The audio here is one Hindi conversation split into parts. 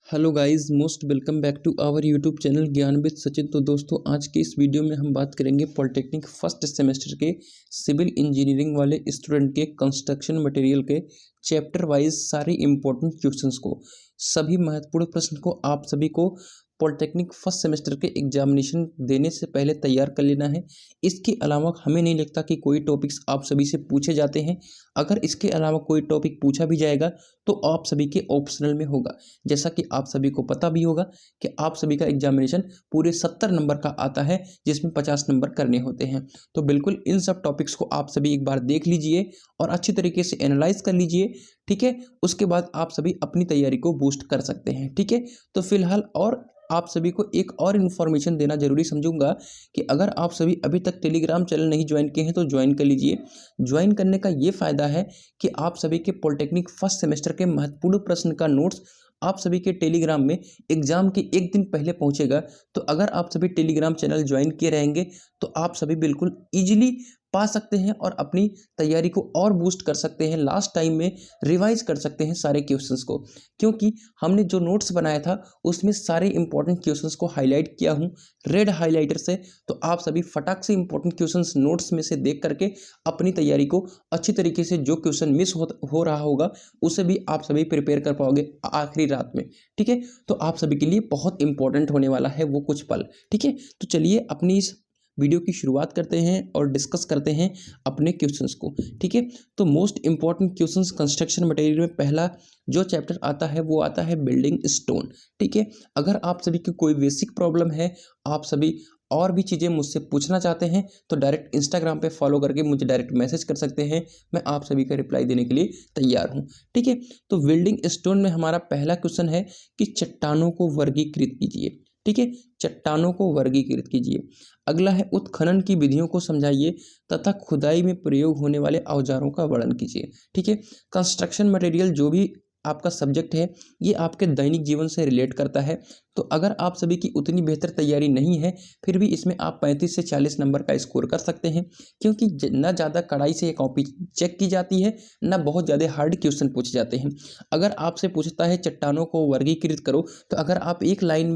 Hello guys, most welcome back to our YouTube channel Gyan with Sachin. तो दोस्तों, आज के इस वीडियो में हम बात करेंगे पॉलिटेक्निक फर्स्ट सेमेस्टर के सिविल इंजीनियरिंग वाले स्टूडेंट के कंस्ट्रक्शन मटेरियल के चैप्टर वाइज सारे इंपॉर्टेंट क्वेश्चंस को, सभी महत्वपूर्ण प्रश्न को आप सभी को पॉलिटेक्निक फर्स्ट सेमेस्टर के एग्जामिनेशन देने से पहले तैयार कर लेना है। इसके अलावा हमें नहीं लगता कि कोई टॉपिक्स आप सभी से पूछे जाते हैं। अगर इसके अलावा कोई टॉपिक पूछा भी जाएगा तो आप सभी के ऑप्शनल में होगा। जैसा कि आप सभी को पता भी होगा कि आप सभी का एग्जामिनेशन पूरे 70 नंबर का आता है, जिसमें 50 नंबर करने होते हैं। तो बिल्कुल इन सब टॉपिक्स को आप सभी एक बार देख लीजिए और अच्छी तरीके से एनालाइज कर लीजिए, ठीक है। उसके बाद आप सभी अपनी तैयारी को बूस्ट कर सकते हैं, ठीक है। तो फिलहाल और आप सभी को एक और इन्फॉर्मेशन देना जरूरी समझूंगा कि अगर आप सभी अभी तक टेलीग्राम चैनल नहीं ज्वाइन किए हैं तो ज्वाइन कर लीजिए। ज्वाइन करने का ये फ़ायदा है कि आप सभी के पॉलिटेक्निक फर्स्ट सेमेस्टर के महत्वपूर्ण प्रश्न का नोट्स आप सभी के टेलीग्राम में एग्जाम के एक दिन पहले पहुंचेगा। तो अगर आप सभी टेलीग्राम चैनल ज्वाइन किए रहेंगे तो आप सभी बिल्कुल ईजिली पा सकते हैं और अपनी तैयारी को और बूस्ट कर सकते हैं। लास्ट टाइम में रिवाइज कर सकते हैं सारे क्वेश्चंस को, क्योंकि हमने जो नोट्स बनाया था उसमें सारे इंपॉर्टेंट क्वेश्चंस को हाईलाइट किया हूं रेड हाईलाइटर से। तो आप सभी फटाक से इंपॉर्टेंट क्वेश्चंस नोट्स में से देख करके अपनी तैयारी को अच्छी तरीके से, जो क्वेश्चन मिस हो रहा होगा उसे भी आप सभी प्रिपेयर कर पाओगे आखिरी रात में, ठीक है। तो आप सभी के लिए बहुत इंपॉर्टेंट होने वाला है वो कुछ पल, ठीक है। तो चलिए अपनी इस वीडियो की शुरुआत करते हैं और डिस्कस करते हैं अपने क्वेश्चंस को, ठीक है। तो most important questions construction material में पहला जो चैप्टर आता है वो आता है बिल्डिंग स्टोन, ठीक है। अगर आप सभी की कोई बेसिक प्रॉब्लम है, आप सभी और भी चीज़ें मुझसे पूछना चाहते हैं तो डायरेक्ट इंस्टाग्राम पे फॉलो करके मुझे डायरेक्ट मैसेज कर सकते हैं। मैं आप सभी का रिप्लाई देने के लिए तैयार हूँ, ठीक है। तो बिल्डिंग स्टोन में हमारा पहला क्वेश्चन है कि चट्टानों को वर्गीकृत कीजिए, ठीक है। चट्टानों को वर्गीकृत कीजिए। अगला है उत्खनन की विधियों को समझाइए तथा खुदाई में प्रयोग होने वाले औजारों का वर्णन कीजिए, ठीक है। कंस्ट्रक्शन मटेरियल जो भी आपका सब्जेक्ट है ये आपके दैनिक जीवन से रिलेट करता है। तो अगर आप सभी की उतनी बेहतर तैयारी नहीं है फिर भी इसमें आप 35 से 40 नंबर का स्कोर कर सकते हैं, क्योंकि न ज़्यादा कड़ाई से ये कॉपी चेक की जाती है, न बहुत ज़्यादा हार्ड क्वेश्चन पूछे जाते हैं। अगर आपसे पूछता है चट्टानों को वर्गीकृत करो, तो अगर आप एक लाइन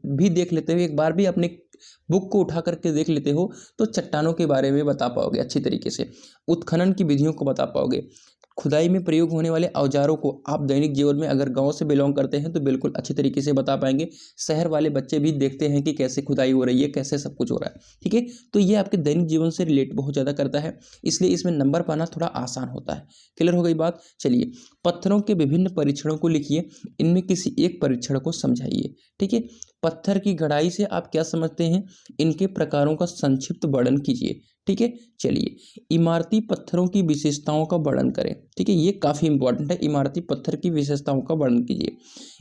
भी देख लेते हो, एक बार भी अपने बुक को उठा करके देख लेते हो तो चट्टानों के बारे में बता पाओगे अच्छी तरीके से, उत्खनन की विधियों को बता पाओगे, खुदाई में प्रयोग होने वाले औजारों को आप दैनिक जीवन में अगर गांव से बिलोंग करते हैं तो बिल्कुल अच्छी तरीके से बता पाएंगे। शहर वाले बच्चे भी देखते हैं कि कैसे खुदाई हो रही है, कैसे सब कुछ हो रहा है, ठीक है। तो ये आपके दैनिक जीवन से रिलेट बहुत ज़्यादा करता है, इसलिए इसमें नंबर पाना थोड़ा आसान होता है। क्लियर हो गई बात। चलिए, पत्थरों के विभिन्न परीक्षणों को लिखिए, इनमें किसी एक परीक्षण को समझाइए, ठीक है। पत्थर की गढ़ाई से आप क्या समझते हैं, इनके प्रकारों का संक्षिप्त वर्णन कीजिए, ठीक है। चलिए, इमारती पत्थरों की विशेषताओं का वर्णन करें, ठीक है। ये काफ़ी इंपॉर्टेंट है, इमारती पत्थर की विशेषताओं का वर्णन कीजिए।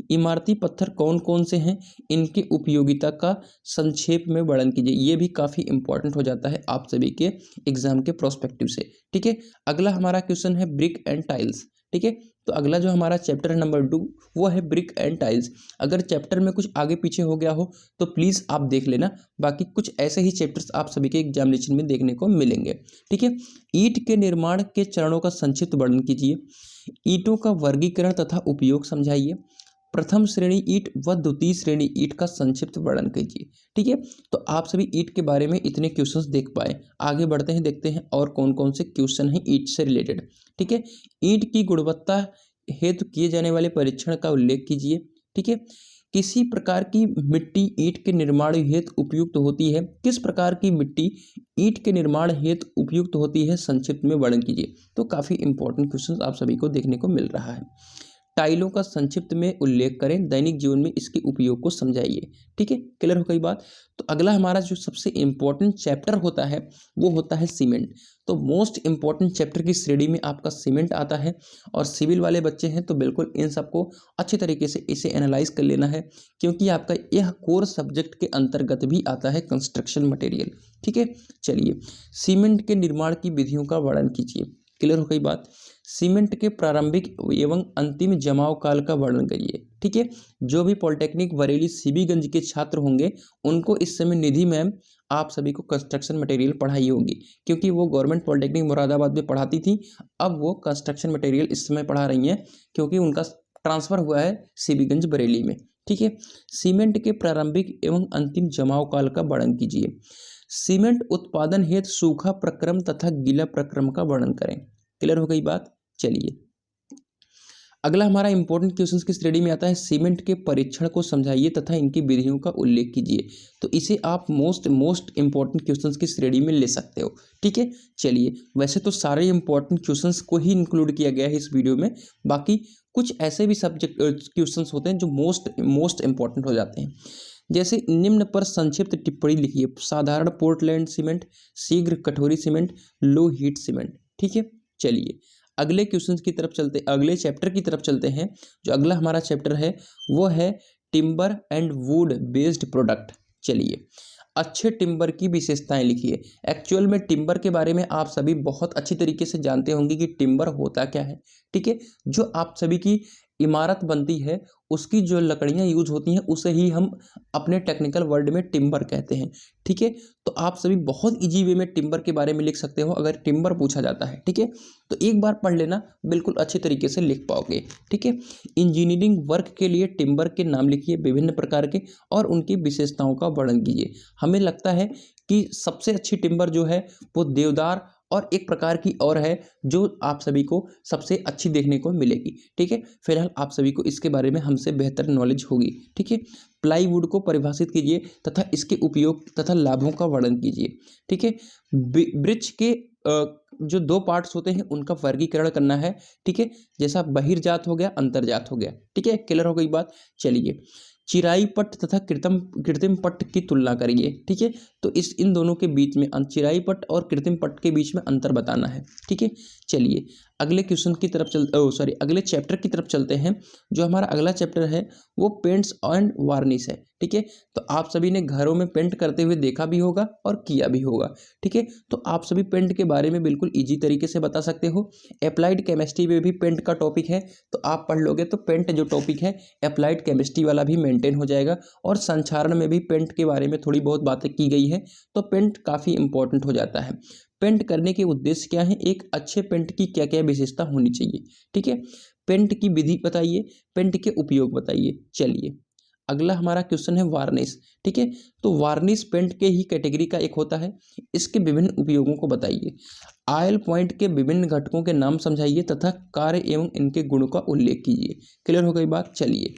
इमारती पत्थर कौन कौन से हैं, इनकी उपयोगिता का संक्षेप में वर्णन कीजिए। ये भी काफ़ी इंपॉर्टेंट हो जाता है आप सभी के एग्जाम के प्रोस्पेक्टिव से, ठीक है। अगला हमारा क्वेश्चन है ब्रिक एंड टाइल्स, ठीक है। तो अगला जो हमारा चैप्टर है नंबर 2 वो है ब्रिक एंड टाइल्स। अगर चैप्टर में कुछ आगे पीछे हो गया हो तो प्लीज़ आप देख लेना, बाकी कुछ ऐसे ही चैप्टर्स आप सभी के एग्जामिनेशन में देखने को मिलेंगे, ठीक है। ईंट के निर्माण के चरणों का संक्षिप्त वर्णन कीजिए। ईंटों का वर्गीकरण तथा उपयोग समझाइए। प्रथम श्रेणी ईंट व द्वितीय श्रेणी ईंट का संक्षिप्त वर्णन कीजिए, ठीक है। तो आप सभी ईंट के बारे में इतने क्वेश्चंस देख पाए। आगे बढ़ते हैं, देखते हैं और कौन कौन से क्वेश्चन हैं ईंट से रिलेटेड, ठीक है। ईंट की गुणवत्ता हेतु किए जाने वाले परीक्षण का उल्लेख कीजिए, ठीक है। किसी प्रकार की मिट्टी ईंट के निर्माण हेतु उपयुक्त होती है, किस प्रकार की मिट्टी ईंट के निर्माण हेतु उपयुक्त होती है, संक्षिप्त में वर्णन कीजिए। तो काफ़ी इंपॉर्टेंट क्वेश्चन आप सभी को देखने को मिल रहा है। टाइलों का संक्षिप्त में उल्लेख करें, दैनिक जीवन में इसके उपयोग को समझाइए, ठीक है। क्लियर हो गई बात। तो अगला हमारा जो सबसे इंपॉर्टेंट चैप्टर होता है वो होता है सीमेंट। तो मोस्ट इंपॉर्टेंट चैप्टर की श्रेणी में आपका सीमेंट आता है, और सिविल वाले बच्चे हैं तो बिल्कुल इन सबको अच्छी तरीके से इसे एनालाइज कर लेना है, क्योंकि आपका यह कोर सब्जेक्ट के अंतर्गत भी आता है कंस्ट्रक्शन मटेरियल, ठीक है। चलिए, सीमेंट के निर्माण की विधियों का वर्णन कीजिए। क्लियर हो गई बात। सीमेंट के प्रारंभिक एवं अंतिम जमाव काल का वर्णन करिए, ठीक है। जो भी पॉलिटेक्निक बरेली सीबीगंज के छात्र होंगे उनको इस समय निधि मैम आप सभी को कंस्ट्रक्शन मटेरियल पढ़ाई होगी, क्योंकि वो गवर्नमेंट पॉलिटेक्निक मुरादाबाद में पढ़ाती थी। अब वो कंस्ट्रक्शन मटेरियल इस समय पढ़ा रही हैं, क्योंकि उनका ट्रांसफ़र हुआ है सीबीगंज बरेली में, ठीक है। सीमेंट के प्रारंभिक एवं अंतिम जमाव काल का वर्णन कीजिए। सीमेंट उत्पादन हेतु सूखा प्रक्रम तथा गीला प्रक्रम का वर्णन करें। क्लियर हो गई बात। चलिए अगला हमारा इंपॉर्टेंट क्वेश्चंस की श्रेणी में आता है, सीमेंट के परीक्षण को समझाइए तथा इनकी विधियों का उल्लेख कीजिए। तो इसे आप मोस्ट इंपॉर्टेंट क्वेश्चंस की श्रेणी में ले सकते हो। ठीक है। चलिए वैसे तो सारे इंपॉर्टेंट क्वेश्चंस को ही इंक्लूड किया गया है इस वीडियो में, बाकी कुछ ऐसे भी सब्जेक्ट क्वेश्चंस होते हैं जो मोस्ट इंपॉर्टेंट हो जाते हैं। जैसे निम्न पर संक्षिप्त टिप्पणी लिखिए। साधारण पोर्टलैंड सीमेंट, शीघ्र कठोरी सीमेंट, लो हीट सीमेंट। ठीक है। चलिए अगले क्वेश्चन की तरफ चलते, अगले चैप्टर की तरफ चलते हैं। जो अगला हमारा चैप्टर है वो है timber and would based product. चलिए अच्छे टिम्बर की विशेषताएं लिखिए। एक्चुअल में टिम्बर के बारे में आप सभी बहुत अच्छी तरीके से जानते होंगे कि टिम्बर होता क्या है। ठीक है। जो आप सभी की इमारत बनती है उसकी जो लकड़ियां यूज होती हैं उसे ही हम अपने टेक्निकल वर्ड में टिम्बर कहते हैं। ठीक है। तो आप सभी बहुत इजी वे में टिम्बर के बारे में लिख सकते हो अगर टिम्बर पूछा जाता है। ठीक है। तो एक बार पढ़ लेना, बिल्कुल अच्छी तरीके से लिख पाओगे। ठीक है। इंजीनियरिंग वर्क के लिए टिम्बर के नाम लिखिए विभिन्न प्रकार के और उनकी विशेषताओं का वर्णन कीजिए। हमें लगता है कि सबसे अच्छी टिम्बर जो है वो देवदार और एक प्रकार की और है जो आप सभी को सबसे अच्छी देखने को मिलेगी। ठीक है। फिलहाल आप सभी को इसके बारे में हमसे बेहतर नॉलेज होगी। ठीक है। प्लाईवुड को परिभाषित कीजिए तथा इसके उपयोग तथा लाभों का वर्णन कीजिए। ठीक है। वृक्ष के जो दो पार्ट्स होते हैं उनका वर्गीकरण करना है। ठीक है। जैसा बहिर्जात हो गया, अंतर्जात हो गया। ठीक है। क्लियर हो गई बात। चलिए चिराई पट्ट तथा कृत्रिम पट्ट की तुलना करिए। ठीक है। तो इन दोनों के बीच में चिराई पट्ट और कृत्रिम पट्ट के बीच में अंतर बताना है। ठीक है। चलिए अगले क्वेश्चन की तरफ अगले चैप्टर की तरफ चलते हैं। जो हमारा अगला चैप्टर है वो पेंट्स एंड वार्निश है। ठीक है। तो आप सभी ने घरों में पेंट करते हुए देखा भी होगा और किया भी होगा। ठीक है। तो आप सभी पेंट के बारे में बिल्कुल इजी तरीके से बता सकते हो। अप्लाइड केमिस्ट्री में भी पेंट का टॉपिक है, तो आप पढ़ लोगे तो पेंट जो टॉपिक है अप्लाइड केमिस्ट्री वाला भी मेंटेन हो जाएगा। और संक्षारण में भी पेंट के बारे में थोड़ी बहुत बातें की गई है, तो पेंट काफ़ी इंपॉर्टेंट हो जाता है। पेंट करने के उद्देश्य क्या है, एक अच्छे पेंट की क्या क्या विशेषता होनी चाहिए। ठीक है। पेंट की विधि बताइए, पेंट के उपयोग बताइए। चलिए अगला हमारा क्वेश्चन है वार्निश। ठीक है। तो वार्निश पेंट के ही कैटेगरी का एक होता है। इसके विभिन्न उपयोगों को बताइए। ऑयल पॉइंट के विभिन्न घटकों के नाम समझाइए तथा कार्य एवं इनके गुणों का उल्लेख कीजिए। क्लियर हो गई बात। चलिए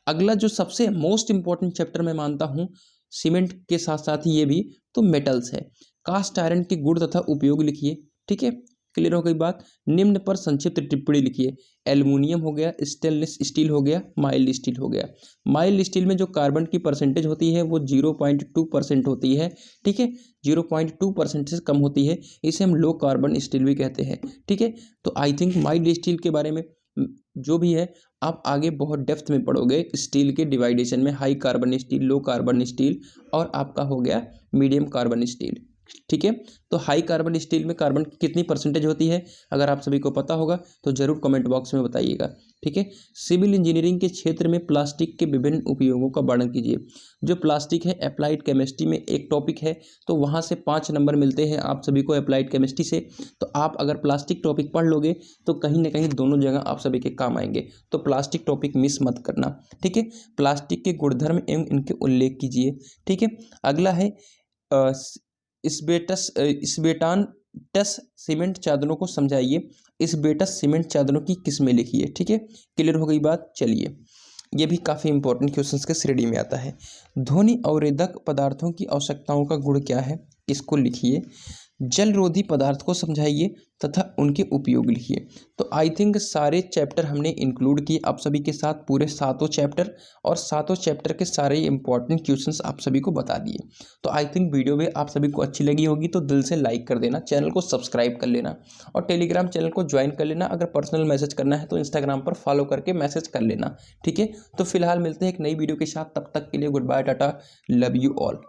अगला जो सबसे मोस्ट इंपॉर्टेंट चैप्टर मैं मानता हूँ सीमेंट के साथ साथ ही ये भी, तो मेटल्स है। कास्ट आयरन के गुण तथा उपयोग लिखिए। ठीक है। क्लियर हो गई बात। निम्न पर संक्षिप्त टिप्पणी लिखिए। एल्युमिनियम हो गया, स्टेनलेस स्टील हो गया, माइल्ड स्टील हो गया। माइल्ड स्टील में जो कार्बन की परसेंटेज होती है वो 0.2% होती है। ठीक है। 0.2% से कम होती है, इसे हम लो कार्बन स्टील भी कहते हैं। ठीक है। तो आई थिंक माइल्ड स्टील के बारे में जो भी है आप आगे बहुत डेप्थ में पढ़ोगे। स्टील के डिवाइडेशन में high carbon steel, low carbon steel और आपका हो गया मीडियम कार्बन स्टील। ठीक है। तो हाई कार्बन स्टील में कार्बन की कितनी परसेंटेज होती है, अगर आप सभी को पता होगा तो जरूर कमेंट बॉक्स में बताइएगा। ठीक है। सिविल इंजीनियरिंग के क्षेत्र में प्लास्टिक के विभिन्न उपयोगों का वर्णन कीजिए। जो प्लास्टिक है अप्लाइड केमिस्ट्री में एक टॉपिक है, तो वहाँ से 5 नंबर मिलते हैं आप सभी को अप्लाइड केमिस्ट्री से। तो आप अगर प्लास्टिक टॉपिक पढ़ लोगे तो कहीं ना कहीं दोनों जगह आप सभी के काम आएंगे। तो प्लास्टिक टॉपिक मिस मत करना। ठीक है। प्लास्टिक के गुणधर्म एवं इनके उल्लेख कीजिए। ठीक है। अगला है स्बेटानटस सीमेंट चादरों को समझाइए। स्बेटस सीमेंट चादरों की किस्में लिखिए। ठीक है। क्लियर हो गई बात। चलिए ये भी काफ़ी इंपॉर्टेंट क्वेश्चंस के श्रेणी में आता है। ध्वनि अवरोधक पदार्थों की आवश्यकताओं का गुण क्या है, इसको लिखिए। जलरोधी पदार्थ को समझाइए तथा उनके उपयोग लिखिए। तो आई थिंक सारे चैप्टर हमने इंक्लूड किए आप सभी के साथ, पूरे 7 चैप्टर, और 7 चैप्टर के सारे इंपॉर्टेंट क्वेश्चंस आप सभी को बता दिए। तो आई थिंक वीडियो भी आप सभी को अच्छी लगी होगी, तो दिल से लाइक कर देना, चैनल को सब्सक्राइब कर लेना और टेलीग्राम चैनल को ज्वाइन कर लेना। अगर पर्सनल मैसेज करना है तो इंस्टाग्राम पर फॉलो करके मैसेज कर लेना। ठीक है। तो फिलहाल मिलते हैं एक नई वीडियो के साथ, तब तक के लिए good bye, tata, love you all.